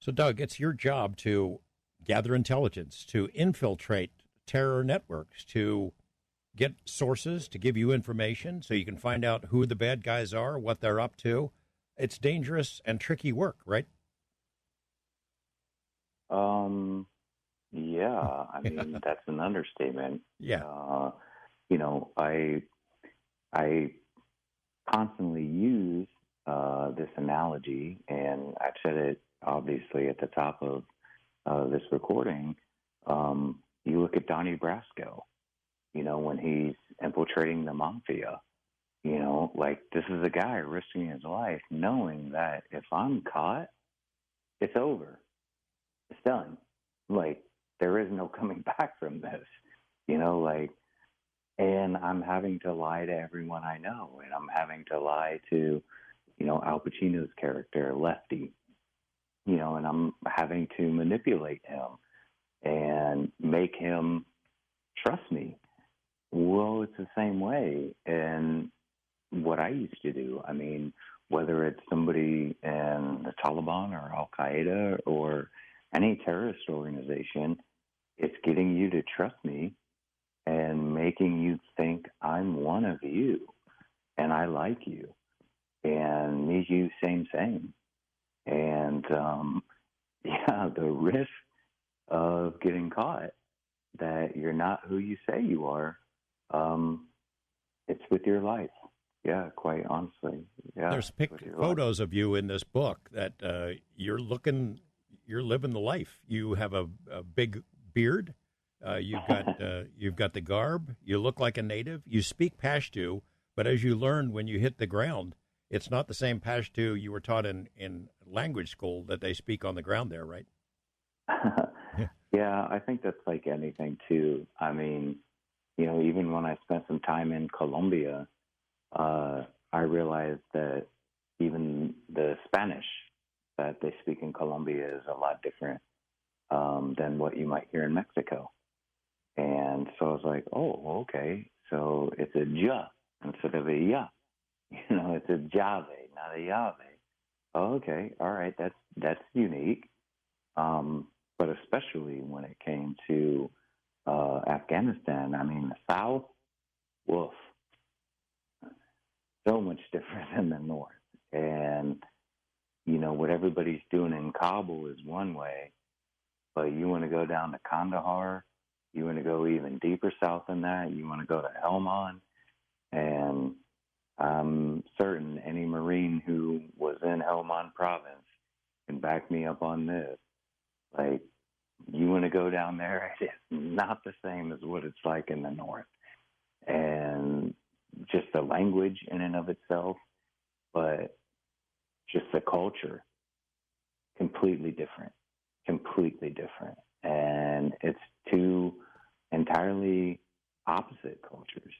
So, Doug, it's your job to gather intelligence, to infiltrate terror networks, to get sources to give you information so you can find out who the bad guys are, what they're up to. It's dangerous and tricky work, right? Yeah, I mean, that's an understatement. Yeah. I constantly use this analogy, and I've said it obviously at the top of this recording. You look at Donnie Brasco, when he's infiltrating the mafia, like this is a guy risking his life knowing that if I'm caught, it's over. It's done. Like, there is no coming back from this, and I'm having to lie to everyone I know, and I'm having to lie to, Al Pacino's character, Lefty, and I'm having to manipulate him and make him trust me. Well, it's the same way in what I used to do. I mean, whether it's somebody in the Taliban or Al Qaeda or any terrorist organization, it's getting you to trust me and making you think I'm one of you and I like you and me, you, same. And the risk of getting caught that you're not who you say you are, it's with your life. Yeah, quite honestly. Yeah, there's photos of you in this book that you're living the life. You have a big beard. You've got the garb. You look like a native. You speak Pashto, but as you learn when you hit the ground, it's not the same Pashto you were taught in language school that they speak on the ground there, right? Yeah, I think that's like anything too. I mean, even when I spent some time in Colombia, I realized that even the Spanish that they speak in Colombia is a lot different than what you might hear in Mexico. And so I was like, oh, okay. So it's a ja instead of a ya. It's a jave, not a yave. Oh, okay. All right. That's unique. But especially when it came to Afghanistan, I mean, the South, woof, so much different than the North. And, what everybody's doing in Kabul is one way, but you want to go down to Kandahar, you want to go even deeper south than that, you want to go to Helmand, and I'm certain any Marine who was in Helmand province can back me up on this. Like, you want to go down there, it is not the same as what it's like in the North. And just the language in and of itself, but just the culture, completely different. And it's two entirely opposite cultures.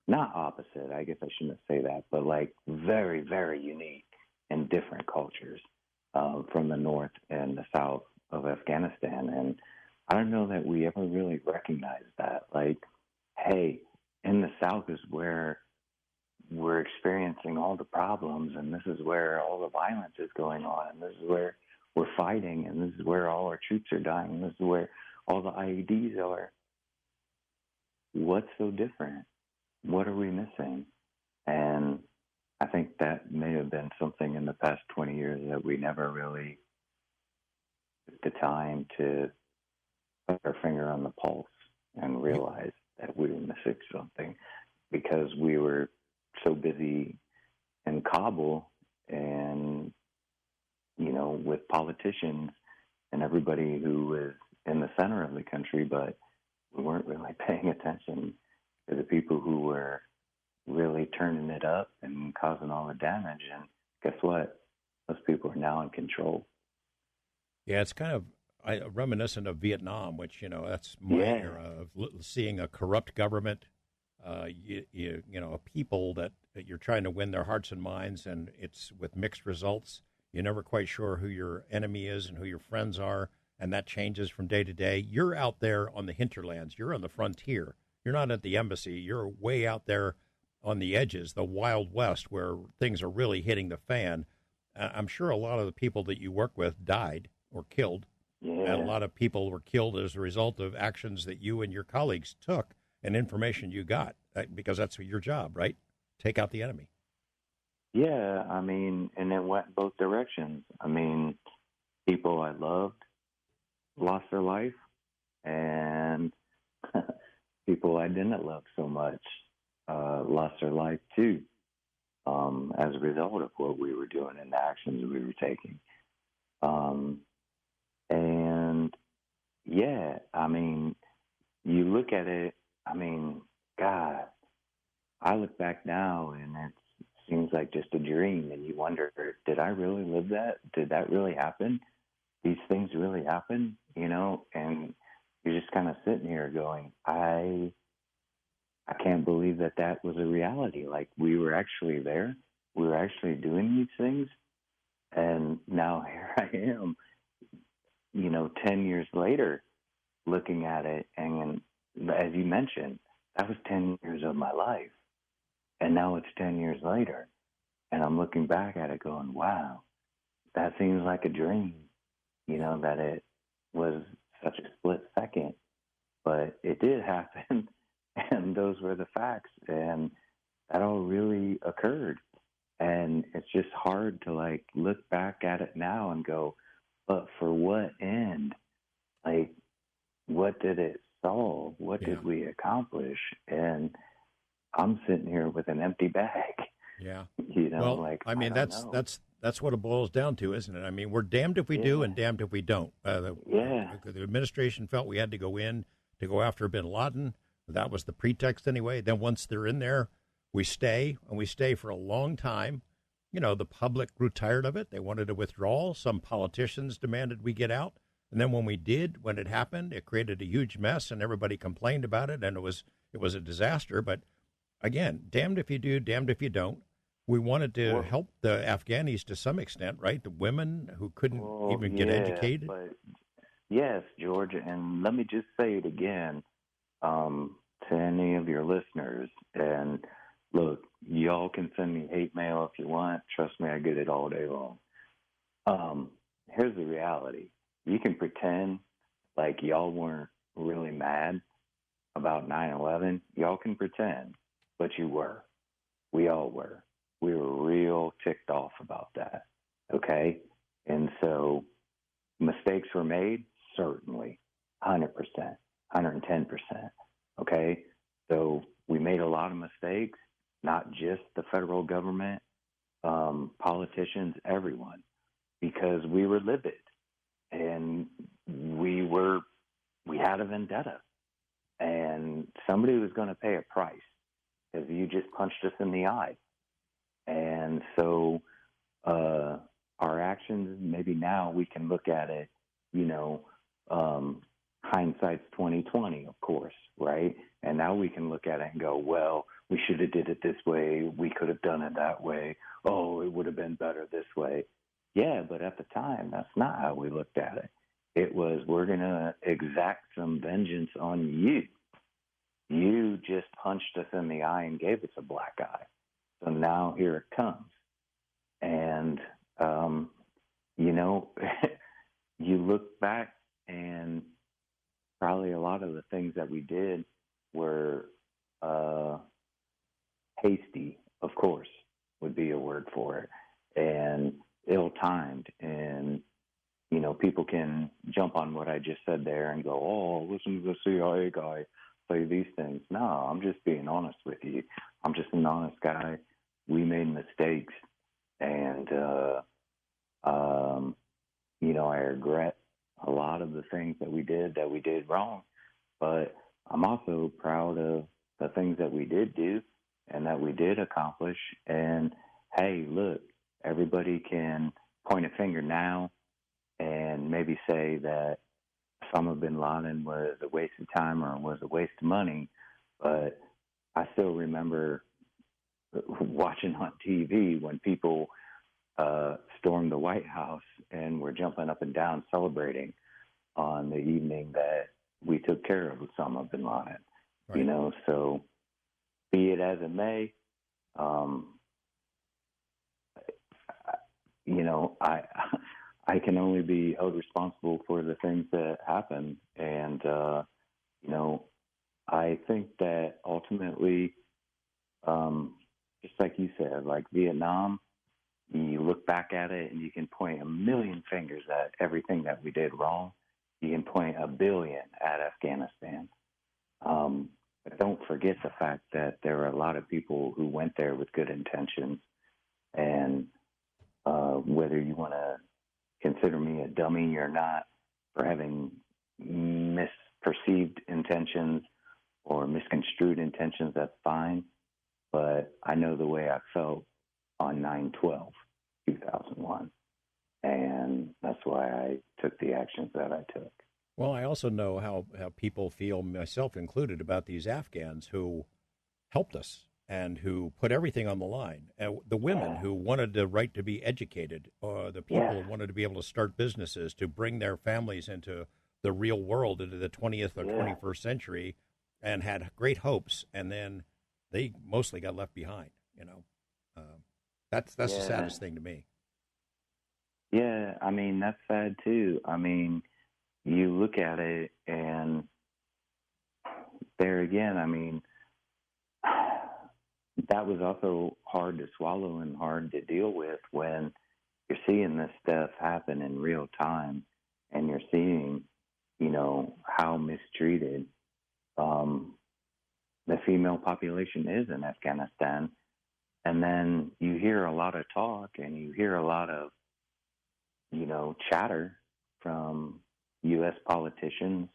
Not opposite, I guess I shouldn't say that, but like very, very unique and different cultures from the North and the South of Afghanistan. And I don't know that we ever really recognized that. Like, hey, in the South is where we're experiencing all the problems, and this is where all the violence is going on, and this is where we're fighting, and this is where all our troops are dying, and this is where all the IEDs are. What's so different? What are we missing? And I think that may have been something in the past 20 years that we never really took the time to put our finger on the pulse and realize that we were missing something because we were so busy in Kabul and, with politicians and everybody who was in the center of the country, but we weren't really paying attention to the people who were really turning it up and causing all the damage. And guess what? Those people are now in control. Yeah, it's kind of reminiscent of Vietnam, which, that's my era of seeing a corrupt government, a people that you're trying to win their hearts and minds, and it's with mixed results. You're never quite sure who your enemy is and who your friends are, and that changes from day to day. You're out there on the hinterlands. You're on the frontier. You're not at the embassy. You're way out there on the edges, the Wild West, where things are really hitting the fan. I'm sure a lot of the people that you work with died or killed. Yeah. And a lot of people were killed as a result of actions that you and your colleagues took and information you got, because that's your job, right? Take out the enemy. Yeah, I mean, and it went both directions. I mean, people I loved lost their life, and people I didn't love so much lost their life too, as a result of what we were doing and the actions we were taking. And yeah, I mean, you look at it, I mean, God, I look back now and it seems like just a dream, and you wonder, did I really live that? Did that really happen? These things really happen, you know? And you're just kind of sitting here going, I can't believe that that was a reality. Like, we were actually there. We were actually doing these things. And now here I am, 10 years later, looking at it. And as you mentioned, that was 10 years of my life. And now it's 10 years later. And I'm looking back at it going, wow, that seems like a dream, that it was such a split second. But it did happen. And those were the facts. And that all really occurred. And it's just hard to look back at it now and go, but for what end? Like, what did it solve? What did we accomplish? And I'm sitting here with an empty bag. Yeah. Well, I mean, that's what it boils down to, isn't it? I mean, we're damned if we do and damned if we don't. The administration felt we had to go in to go after bin Laden. That was the pretext anyway. Then once they're in there, we stay, and we stay for a long time. The public grew tired of it. They wanted a withdrawal. Some politicians demanded we get out. And then when it happened, it created a huge mess, and everybody complained about it, and it was a disaster. But again, damned if you do, damned if you don't. We wanted to help the Afghanis to some extent, right? The women who couldn't even get educated. But yes, George, and let me just say it again to any of your listeners. And look, y'all can send me hate mail if you want. Trust me, I get it all day long. Here's the reality. You can pretend like y'all weren't really mad about 9/11. Y'all can pretend, but you were. We all were. We were real ticked off about that, okay? And so mistakes were made, certainly, 100%, 110%, okay? So we made a lot of mistakes, not just the federal government, politicians, everyone, because we were livid and we had a vendetta, and somebody was going to pay a price because you just punched us in the eye. And so our actions, maybe now we can look at it, hindsight's 20/20, of course, right? And now we can look at it and go, well, we should have did it this way. We could have done it that way. Oh, it would have been better this way. Yeah, but at the time, that's not how we looked at it. It was, we're going to exact some vengeance on you. You just punched us in the eye and gave us a black eye. So now here it comes. And, you look back and probably a lot of the things that we did were hasty, of course, would be a word for it, and ill-timed. And, people can jump on what I just said there and go, oh, listen to the CIA guy say these things. No, I'm just being honest with you. I'm just an honest guy. We made mistakes, and, I regret a lot of the things that we did wrong, but I'm also proud of the things that we did do and that we did accomplish. And hey, look, everybody can point a finger now and maybe say that Osama bin Laden was a waste of time or was a waste of money, but I still remember watching on TV when people stormed the White House and were jumping up and down celebrating on the evening that we took care of Osama bin Laden. Right. So be it as it may, I I can only be held responsible for the things that happen. And, you know, I think that ultimately, just like you said, like Vietnam, you look back at it and you can point a million fingers at everything that we did wrong. You can point a billion at Afghanistan. But don't forget the fact that there are a lot of people who went there with good intentions. And whether you want to consider me a dummy or not for having misperceived intentions or misconstrued intentions, that's fine. But I know the way I felt on 9/12/2001, and that's why I took the actions that I took. Well, I also know how people feel, myself included, about these Afghans who helped us and who put everything on the line. The women who wanted the right to be educated, or the people who wanted to be able to start businesses, to bring their families into the real world, into the 20th or 21st century, and had great hopes, and then they mostly got left behind. That's the saddest thing to me. Yeah, I mean, that's sad too. I mean, you look at it, and there again, I mean, that was also hard to swallow and hard to deal with when you're seeing this stuff happen in real time, and you're seeing, how mistreated the female population is in Afghanistan. And then you hear a lot of talk and you hear a lot of, chatter from U.S. politicians,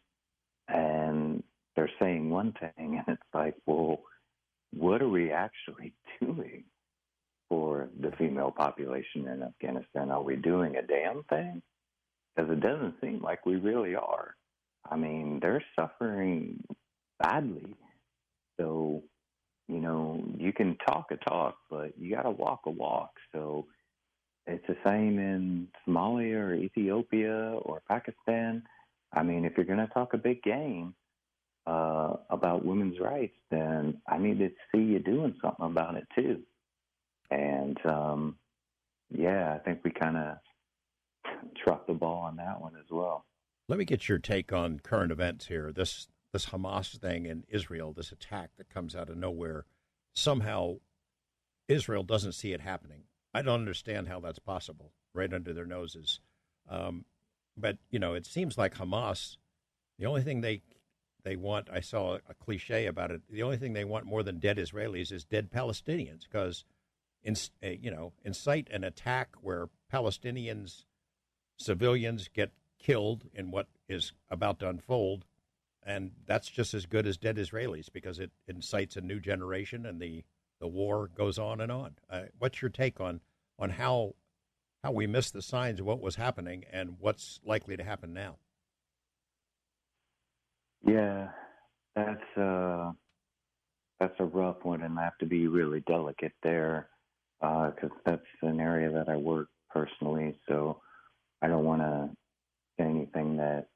and they're saying one thing, and it's like, well, what are we actually doing for the female population in Afghanistan? Are we doing a damn thing? Because it doesn't seem like we really are. I mean, they're suffering badly. So, you can talk a talk, but you got to walk a walk. So it's the same in Somalia or Ethiopia or Pakistan. I mean, if you're going to talk a big game about women's rights, then I need to see you doing something about it too. And I think we kind of dropped the ball on that one as well. Let me get your take on current events here. This Hamas thing in Israel, this attack that comes out of nowhere. Somehow Israel doesn't see it happening. I don't understand how that's possible, right under their noses. But, it seems like Hamas, the only thing they want, I saw a cliche about it, the only thing they want more than dead Israelis is dead Palestinians, because, incite an attack where Palestinians, civilians get killed in what is about to unfold, and that's just as good as dead Israelis, because it incites a new generation, and the war goes on and on. What's your take on how we missed the signs of what was happening and what's likely to happen now? Yeah, that's a rough one, and I have to be really delicate there because that's an area that I work personally, so I don't want to say anything that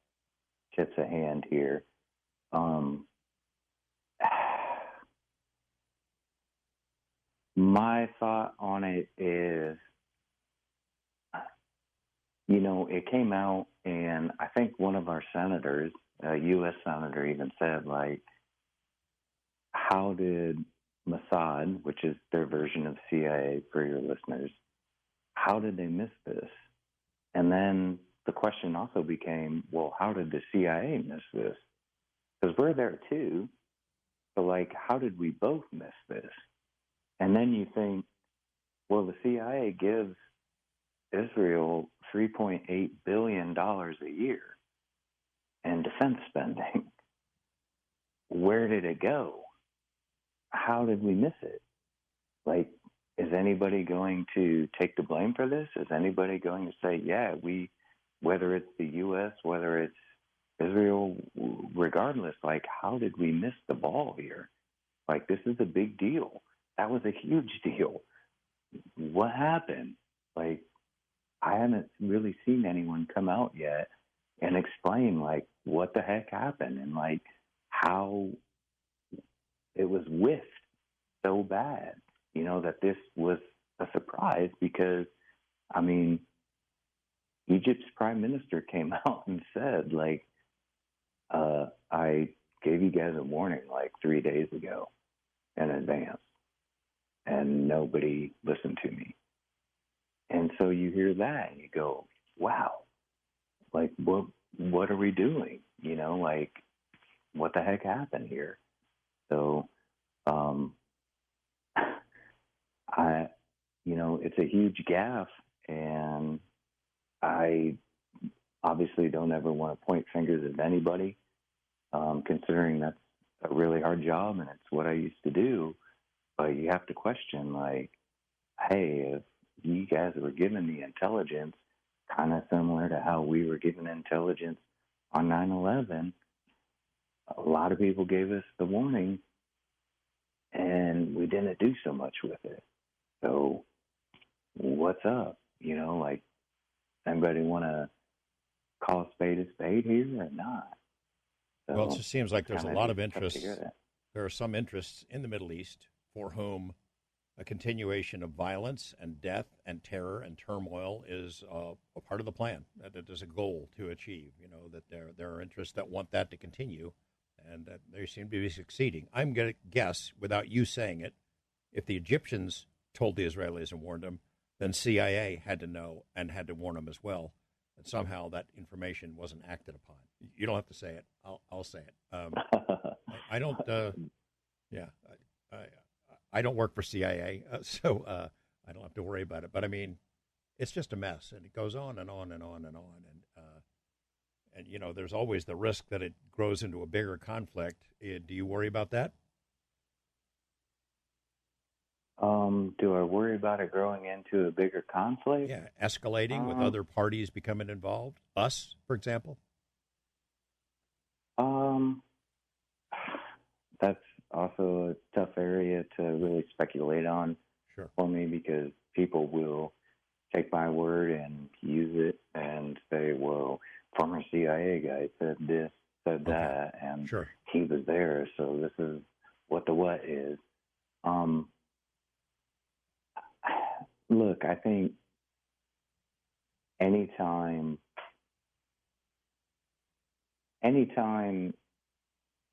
tips a hand here. My thought on it is, it came out, and I think one of our senators, a U.S. senator, even said, like, how did Mossad, which is their version of CIA for your listeners, how did they miss this? And then the question also became, well, how did the CIA miss this? Because we're there too. So, like, how did we both miss this? And then you think, well, the CIA gives Israel $3.8 billion a year in defense spending. Where did it go? How did we miss it? Like, is anybody going to take the blame for this? Is anybody going to say, yeah, whether it's the U.S., whether it's Israel, regardless, like, how did we miss the ball here? Like, this is a big deal. That was a huge deal. What happened? Like, I haven't really seen anyone come out yet and explain, like, what the heck happened and, like, how it was whiffed so bad, that this was a surprise because, I mean, Egypt's prime minister came out and said, like, I gave you guys a warning like 3 days ago in advance, and nobody listened to me. And so you hear that and you go, wow, like, what are we doing? You know, like, what the heck happened here? So, it's a huge gaffe, and I obviously don't ever want to point fingers at anybody, considering that's a really hard job and it's what I used to do. But you have to question, like, hey, if you guys were given the intelligence kind of similar to how we were given intelligence on 9/11, a lot of people gave us the warning and we didn't do so much with it. So what's up? You know, like, anybody want to call a spade here or not? So well, it just seems like there's a lot of tough to interests. hear that. There are some interests in the Middle East for whom a continuation of violence and death and terror and turmoil is a part of the plan. That it is a goal to achieve. You know, that there are interests that want that to continue, and that they seem to be succeeding. I'm going to guess, without you saying it, if the Egyptians told the Israelis and warned them, then CIA had to know and had to warn them as well. That somehow that information wasn't acted upon. You don't have to say it. I'll say it. I don't. I don't work for CIA, so I don't have to worry about it. But I mean, it's just a mess, and it goes on and on and on and on. And you know, there's always the risk that it grows into a bigger conflict. Do you worry about that? Do I worry about it growing into a bigger conflict? Yeah, escalating with other parties becoming involved. Us, for example. That's also a tough area to really speculate on. Sure. For me, because people will take my word and use it and say, well, former CIA guy said this, said that, and sure, he was there, so this is what the what is. Look, I think anytime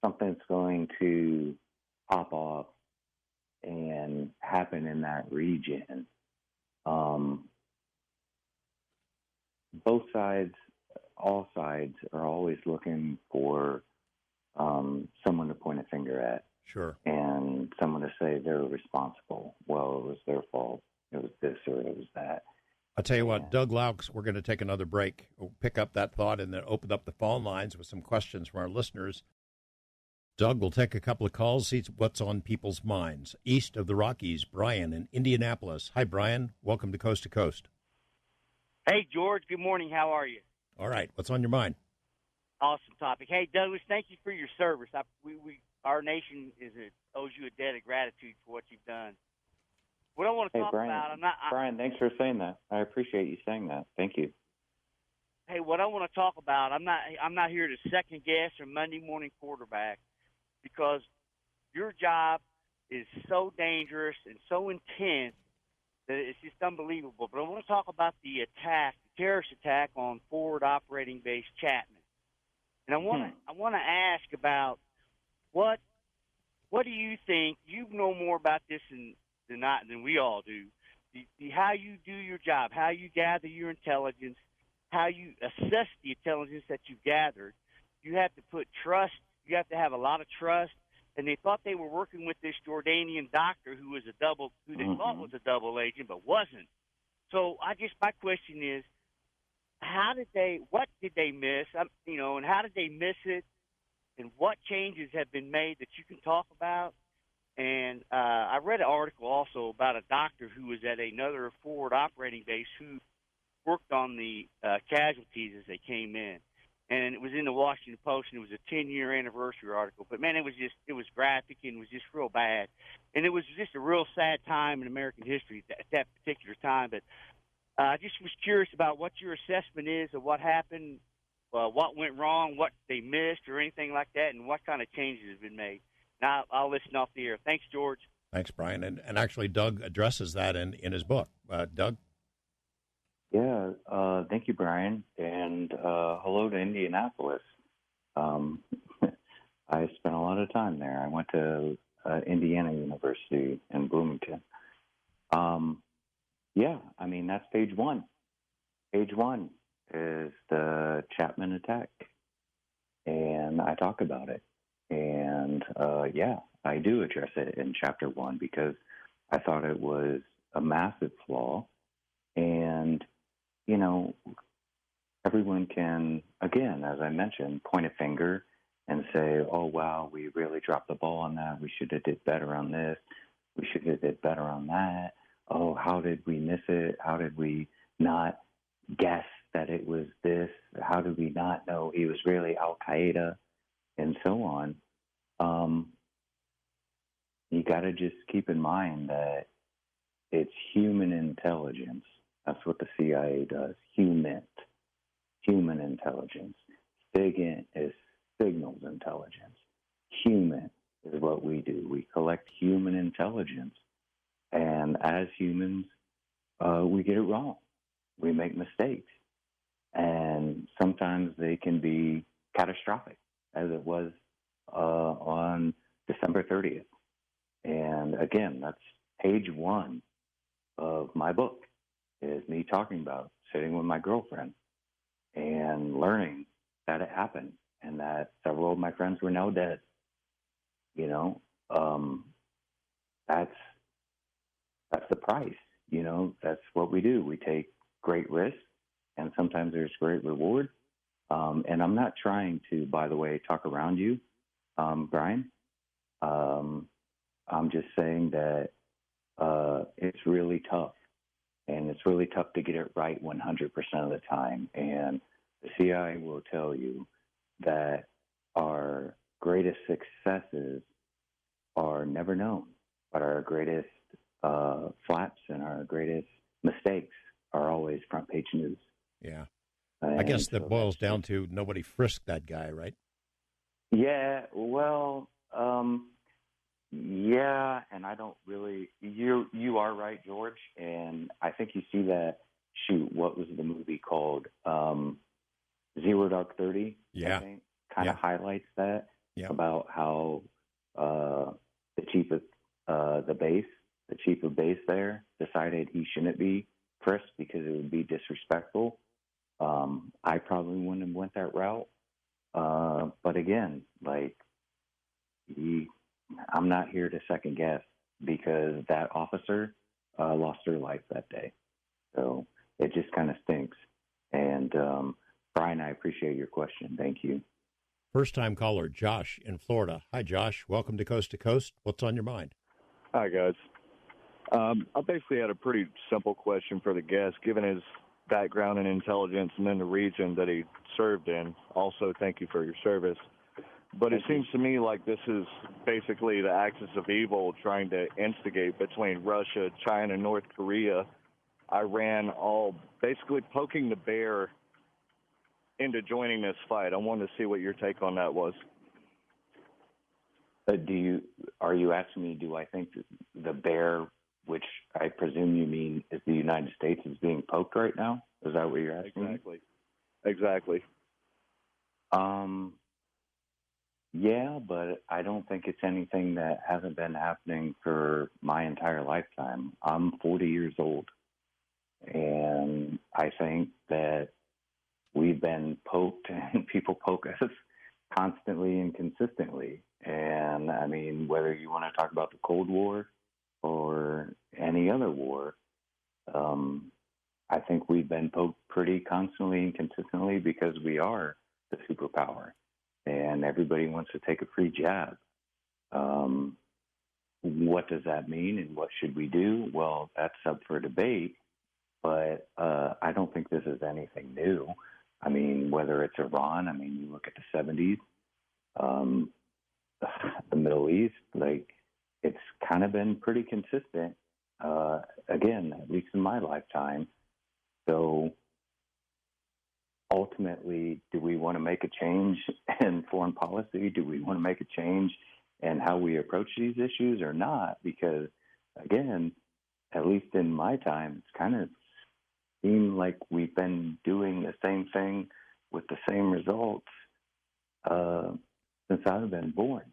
something's going to pop off and happen in that region, both sides, all sides are always looking for someone to point a finger at. Sure. And someone to say they're responsible. Well, it was their fault. It was this or it was that. I'll tell you what, Doug Laux, we're going to take another break. We'll pick up that thought and then open up the phone lines with some questions from our listeners. Doug will take a couple of calls, see what's on people's minds. East of the Rockies, Brian in Indianapolis. Hi, Brian. Welcome to Coast to Coast. Hey, George. Good morning. How are you? All right. What's on your mind? Awesome topic. Hey, Douglas, thank you for your service. Our nation owes you a debt of gratitude for what you've done. What I want to talk Brian, about, Brian, thanks for saying that. I appreciate you saying that. Thank you. Hey, what I want to talk about, I'm not here to second guess or Monday morning quarterback, because your job is so dangerous and so intense that it's just unbelievable. But I want to talk about the terrorist attack on Forward Operating Base Chapman, and I want to ask about what do you think? You know more about this than we all do. How you do your job, how you gather your intelligence, how you assess the intelligence that you've gathered. You have to put trust. You have to have a lot of trust. And they thought they were working with this Jordanian doctor who they thought was a double agent, but wasn't. So my question is, what did they miss? And how did they miss it? And what changes have been made that you can talk about? And I read an article also about a doctor who was at another forward operating base who worked on the casualties as they came in. And it was in the Washington Post, and it was a 10-year anniversary article. But, man, it was graphic and it was just real bad. And it was just a real sad time in American history at that particular time. But I just was curious about what your assessment is of what happened, what went wrong, what they missed or anything like that, and what kind of changes have been made. Now, I'll listen off the air. Thanks, George. Thanks, Brian. And actually, Doug addresses that in his book. Doug? Yeah, thank you, Brian, and hello to Indianapolis. Um, I spent a lot of time there. I went to Indiana University in Bloomington. Um, yeah, I mean, that's page one. Page one is the Chapman attack, and I talk about it. And yeah, I do address it in chapter one because I thought it was a massive flaw. And, you know, everyone can, again, as I mentioned, point a finger and say, oh, wow, we really dropped the ball on that. We should have did better on this. We should have did better on that. Oh, how did we miss it? How did we not guess that it was this? How did we not know he was really Al Qaeda and so on? Um, you got to just keep in mind that it's human intelligence. That's what the CIA does. Human intelligence. SIGINT is signals intelligence. Human is what we do. We collect human intelligence. And as humans, we get it wrong. We make mistakes. And sometimes they can be catastrophic, as it was on December 30th. And again, that's page one of my book, is me talking about sitting with my girlfriend and learning that it happened and that several of my friends were now dead. You know, that's the price. You know, that's what we do. We take great risks, and sometimes there's great reward. And I'm not trying to, by the way, talk around you, Brian. I'm just saying that it's really tough, and it's really tough to get it right 100% of the time. And the CIA will tell you that our greatest successes are never known, but our greatest flaps and our greatest mistakes are always front page news. Yeah. And I guess that so boils down to nobody frisked that guy, right? yeah, well, yeah, and I don't really. You are right, George, and I think you see that. Shoot, what was the movie called? Zero Dark 30. Yeah. I think kind of Yeah. highlights that Yeah. about how the chief of the chief of base there decided he shouldn't be frisked because it would be disrespectful. I probably wouldn't have went that route. But again, like I'm not here to second guess because that officer lost her life that day. So it just kind of stinks. And Brian, I appreciate your question. Thank you. First-time caller, Josh in Florida. Hi, Josh. Welcome to Coast. What's on your mind? Hi, guys. I basically had a pretty simple question for the guest. Given his background in intelligence and in the region that he served in, also thank you for your service. But it seems to me like this is basically the axis of evil trying to instigate between Russia, China, North Korea, Iran, all basically poking the bear into joining this fight. I wanted to see what your take on that was. Are you asking me, do I think the bear, which I presume you mean is the United States, is being poked right now? Is that what you're asking? Exactly. Yeah, but I don't think it's anything that hasn't been happening for my entire lifetime. I'm 40 years old, and I think that we've been poked and people poke us constantly and consistently. And I mean, whether you want to talk about the Cold War or any other war, I think we've been poked pretty constantly and consistently because we are the superpower and everybody wants to take a free jab. What does that mean and what should we do? Well, that's up for debate, but I don't think this is anything new. I mean, whether it's Iran, I mean, you look at the 70s, the Middle East, like it's kind of been pretty consistent, again, at least in my lifetime. So ultimately, do we want to make a change in foreign policy? Do we want to make a change in how we approach these issues or not? Because, again, at least in my time, it's kind of seem like we've been doing the same thing with the same results since I've been born.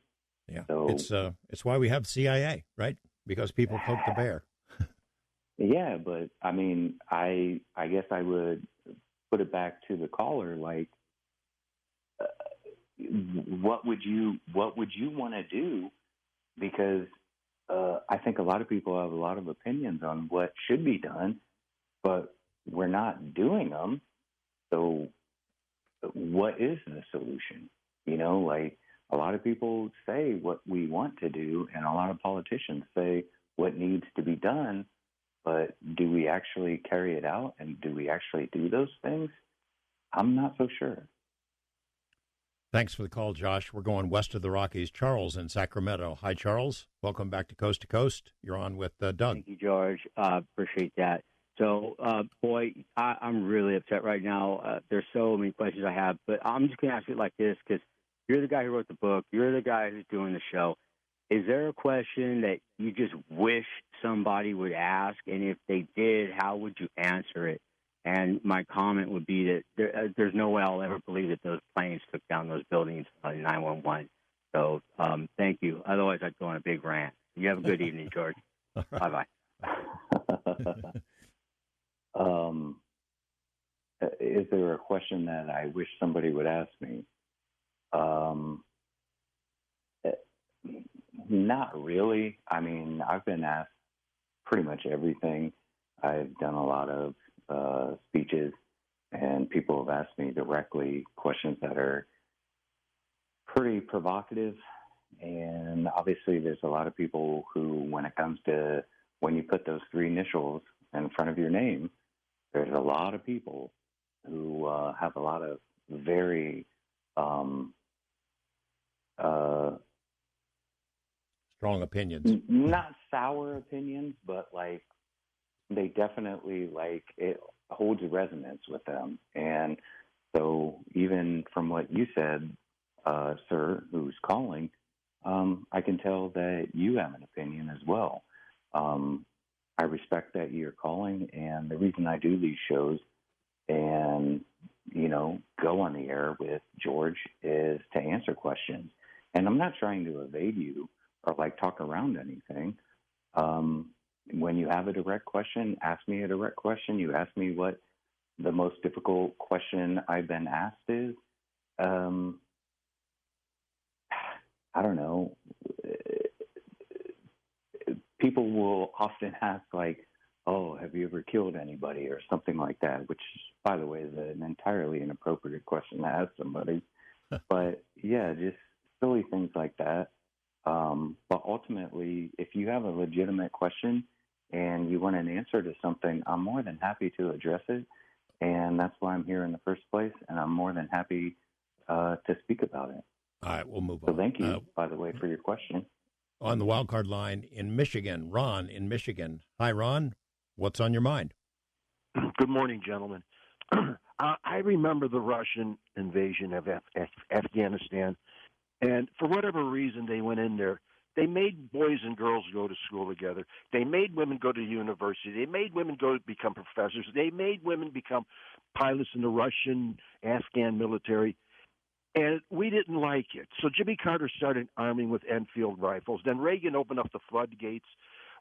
Yeah, so it's why we have CIA, right? Because people poke the bear. Yeah, but I mean, I guess I would put it back to the caller. Like, what would you want to do? Because I think a lot of people have a lot of opinions on what should be done, but we're not doing them. So, what is the solution? You know, like a lot of people say what we want to do, and a lot of politicians say what needs to be done. But do we actually carry it out, and do we actually do those things? I'm not so sure. Thanks for the call, Josh. We're going west of the Rockies. Charles in Sacramento. Hi, Charles. Welcome back to Coast to Coast. You're on with Doug. Thank you, George. Appreciate that. So, boy, I'm really upset right now. There's so many questions I have, but I'm just going to ask it like this because you're the guy who wrote the book. You're the guy who's doing the show. Is there a question that you just wish somebody would ask? And if they did, how would you answer it? And my comment would be that there's no way I'll ever believe that those planes took down those buildings in 911. So thank you. Otherwise, I'd go on a big rant. You have a good evening, George. Bye-bye. Is there a question that I wish somebody would ask me? Not really. I mean, I've been asked pretty much everything. I've done a lot of speeches, and people have asked me directly questions that are pretty provocative. And obviously, there's a lot of people who, when you put those three initials in front of your name, there's a lot of people who have a lot of very strong opinions. Not sour opinions, but like they definitely like it holds a resonance with them. And so even from what you said, sir, who's calling, I can tell that you have an opinion as well. I respect that you're calling, and the reason I do these shows and, go on the air with George is to answer questions. And I'm not trying to evade you or like talk around anything. When you have a direct question, ask me a direct question. You ask me what the most difficult question I've been asked is. I don't know. People will often ask like, oh, have you ever killed anybody or something like that, which, by the way, is an entirely inappropriate question to ask somebody. But, yeah, just silly things like that. But ultimately, if you have a legitimate question and you want an answer to something, I'm more than happy to address it. And that's why I'm here in the first place, and I'm more than happy to speak about it. All right, we'll move on. So thank you, by the way, for your question. On the wildcard line in Michigan, Ron in Michigan. Hi, Ron. What's on your mind? Good morning, gentlemen. I remember the Russian invasion of Afghanistan, and for whatever reason they went in there. They made boys and girls go to school together. They made women go to university. They made women go to become professors. They made women become pilots in the Russian, Afghan military. And we didn't like it. So Jimmy Carter started arming with Enfield rifles. Then Reagan opened up the floodgates,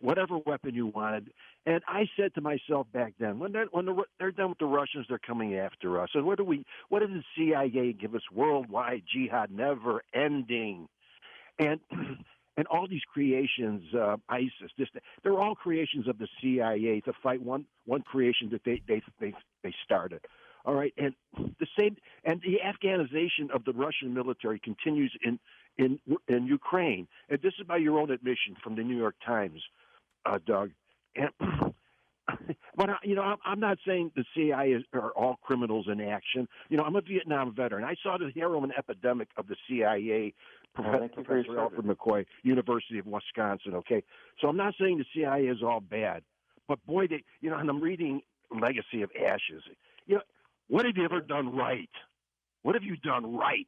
whatever weapon you wanted. And I said to myself back then, when they're done with the Russians, they're coming after us. And what did the CIA give us? Worldwide jihad, never ending. And all these creations, ISIS, they're all creations of the CIA to fight one creation that they started. All right, and the Afghanization of the Russian military continues in Ukraine, and this is by your own admission from the New York Times, Doug. And, but I'm not saying the CIA are all criminals in action. I'm a Vietnam veteran. I saw the heroin epidemic of the CIA. Professor Alfred McCoy, University of Wisconsin. Okay, so I'm not saying the CIA is all bad, but boy, and I'm reading Legacy of Ashes. What have you ever done right? What have you done right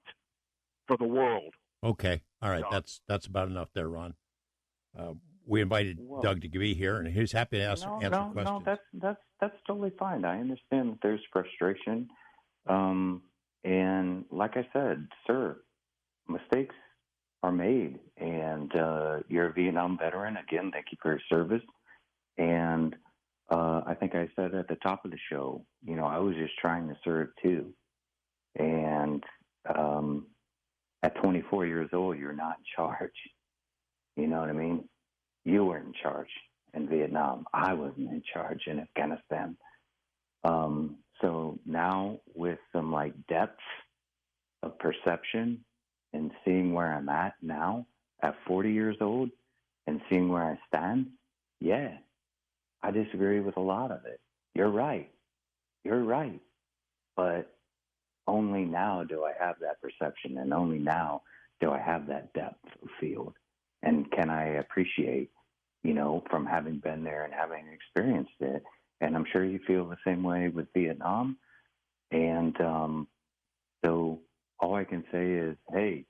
for the world? Okay. All right. That's about enough there, Ron. we invited Doug to be here, and he's happy to answer questions. No, that's totally fine. I understand that there's frustration, and like I said, sir, mistakes are made, and you're a Vietnam veteran. Again, thank you for your service. And I think I said at the top of the show, I was just trying to serve too. And at 24 years old, you're not in charge. You know what I mean? You were in charge in Vietnam. I wasn't in charge in Afghanistan. So now with some depth of perception and seeing where I'm at now at 40 years old and seeing where I stand, yeah, I disagree with a lot of it. You're right. But only now do I have that perception, and only now do I have that depth of field. And can I appreciate, from having been there and having experienced it. And I'm sure you feel the same way with Vietnam. And so all I can say is, hey,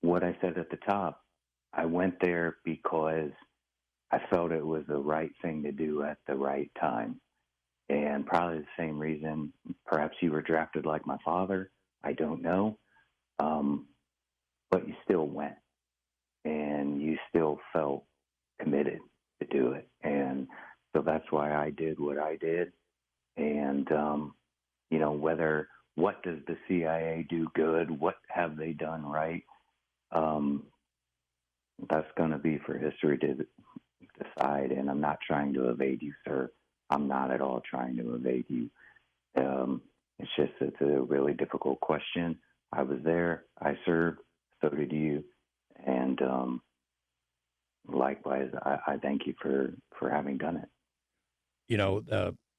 what I said at the top, I went there because I felt it was the right thing to do at the right time. And probably the same reason, perhaps you were drafted like my father. I don't know. But you still went. And you still felt committed to do it. And so that's why I did what I did. And, what does the CIA do good? What have they done right? That's going to be for history to decide. And I'm not trying to evade you, sir. I'm not at all trying to evade you. It's a really difficult question. I was there. I served. So did you. And likewise, I thank you for having done it.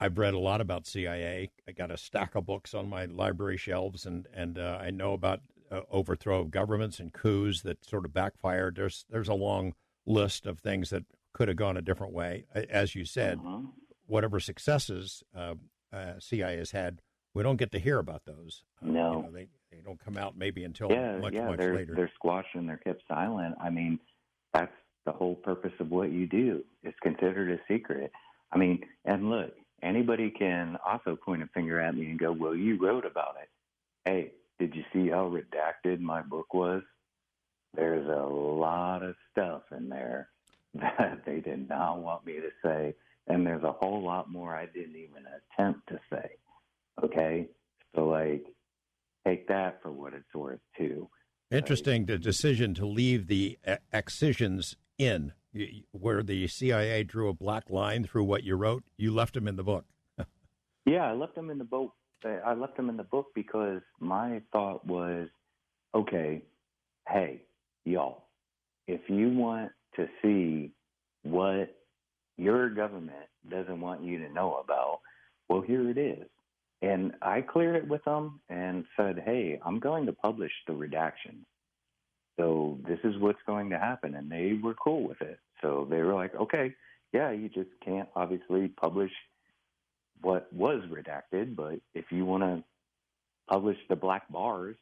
I've read a lot about CIA. I got a stack of books on my library shelves, and I know about overthrow of governments and coups that sort of backfired. There's a long list of things that could have gone a different way. As you said, whatever successes CIA has had, we don't get to hear about those. No. They don't come out maybe until much they're, later. They're squashed and they're kept silent. I mean, that's the whole purpose of what you do. It's considered a secret. I mean, and look, anybody can also point a finger at me and go, well, you wrote about it. Hey, did you see how redacted my book was? There's a lot of stuff in there that they did not want me to say, and there's a whole lot more I didn't even attempt to say. Okay? So, take that for what it's worth, too. Interesting, the decision to leave the excisions in, where the CIA drew a black line through what you wrote. You left them in the book. Yeah, I left them in the book. I left them in the book because my thought was, okay, hey, y'all, if you want to see what your government doesn't want you to know about, well, here it is. And I cleared it with them and said, hey, I'm going to publish the redactions. So this is what's going to happen. And they were cool with it. So they were like, okay, yeah, you just can't obviously publish what was redacted. But if you want to publish the black bars,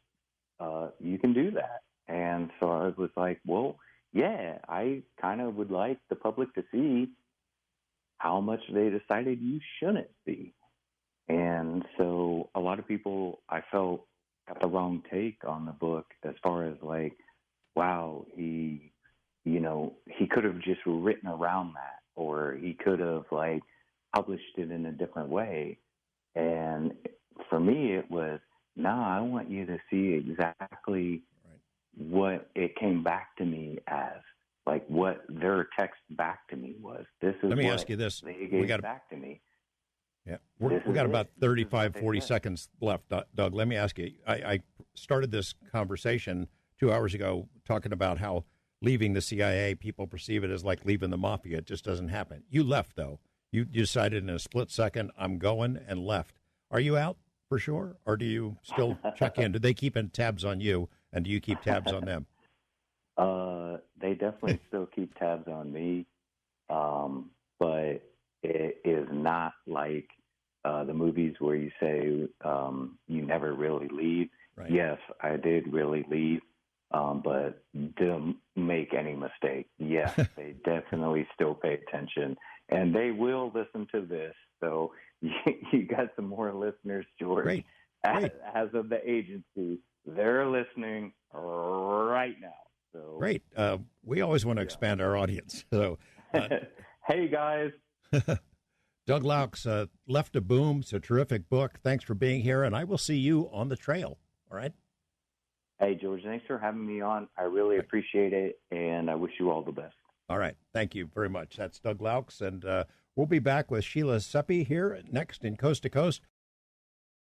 you can do that. And so I was like, well, yeah, I kind of would like the public to see how much they decided you shouldn't see. And so a lot of people, I felt, got the wrong take on the book as far as wow, he could have just written around that, or he could have published it in a different way. And for me, it was, I want you to see exactly what it came back to me as, what their text back to me was. This is Let me what ask you this. they gave back to me. Yeah, we got about 35, 40 seconds left, Doug. Let me ask you. I started this conversation 2 hours ago talking about how leaving the CIA, people perceive it as like leaving the mafia. It just doesn't happen. You left, though. You decided in a split second, I'm going, and left. Are you out for sure, or do you still check in? Do they keep tabs on you, and do you keep tabs on them? They definitely still keep tabs on me, but it is not like the movies where you say you never really leave. Right. Yes, I did really leave, But don't make any mistake. Yes, they definitely still pay attention, and they will listen to this. So you got some more listeners, George. Great. As of the agency, they're listening right now. So great. We always want to expand our audience. So, hey guys. Doug Laux, Left to Boom. It's a terrific book. Thanks for being here, and I will see you on the trail. All right. Hey, George, thanks for having me on. I really appreciate it, and I wish you all the best. All right. Thank you very much. That's Doug Laux, and we'll be back with Sheila Seppi here next in Coast to Coast.